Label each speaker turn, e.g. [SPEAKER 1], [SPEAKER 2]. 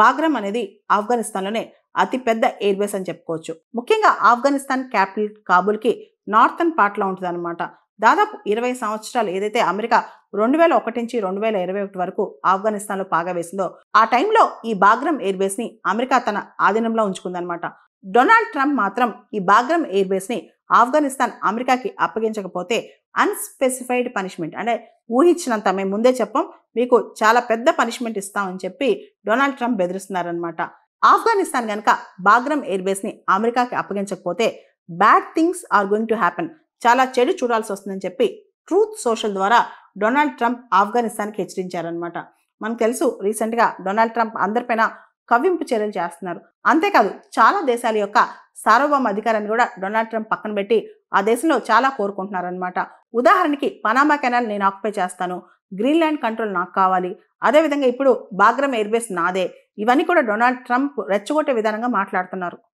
[SPEAKER 1] Bagram అనేది ఆఫ్ఘనిస్తాన్లోనే అతిపెద్ద air base అని చెప్పుకోవచ్చు. ముఖ్యంగా ఆఫ్ఘనిస్తాన్ క్యాపిటల్ కాబూల్కి నార్థన్ పార్ట్లో ఉంటుంది అనమాట. దాదాపు 20 సంవత్సరాలు ఏదైతే అమెరికా 2001 నుంచి 2021 వరకు ఆఫ్ఘనిస్తాన్లో పాగా వేసిందో ఆ టైంలో ఈ బాగ్రామ్ ఎయిర్ బేస్ని అమెరికా తన ఆధీనంలో ఉంచుకుందనమాట. డొనాల్డ్ ట్రంప్ మాత్రం ఈ బాగ్రామ్ ఎయిర్ బేస్ని ఆఫ్ఘనిస్తాన్ అమెరికాకి అప్పగించకపోతే అన్స్పెసిఫైడ్ పనిష్మెంట్, అంటే ఊహించినంత, మేము ముందే చెప్పాం, మీకు చాలా పెద్ద పనిష్మెంట్ ఇస్తామని చెప్పి డొనాల్డ్ ట్రంప్ బెదిరిస్తున్నారనమాట. ఆఫ్ఘనిస్తాన్ కనుక బాగ్రామ్ ఎయిర్ బేస్ని అమెరికాకి అప్పగించకపోతే bad things are going to happen, చాలా చెడు చూడాల్సి వస్తుందని చెప్పి ట్రూత్ సోషల్ ద్వారా డొనాల్డ్ ట్రంప్ ఆఫ్ఘనిస్తాన్కి హెచ్చరించారనమాట. మనకు తెలుసు, రీసెంట్గా డొనాల్డ్ ట్రంప్ అందరిపైన కవ్వింపు చర్యలు చేస్తున్నారు. అంతేకాదు చాలా దేశాల యొక్క సార్వభౌమ అధికారాన్ని కూడా డొనాల్డ్ ట్రంప్ పక్కన పెట్టి ఆ దేశంలో చాలా కోరుకుంటున్నారనమాట. ఉదాహరణకి పనామా కెనాల్ నేను ఆక్యుపై చేస్తాను, గ్రీన్లాండ్ కంట్రోల్ నాకు కావాలి, అదేవిధంగా ఇప్పుడు బాగ్రామ్ ఎయిర్ బేస్ నాదే, ఇవన్నీ కూడా డొనాల్డ్ ట్రంప్ రెచ్చగొట్టే విధానంగా మాట్లాడుతున్నారు.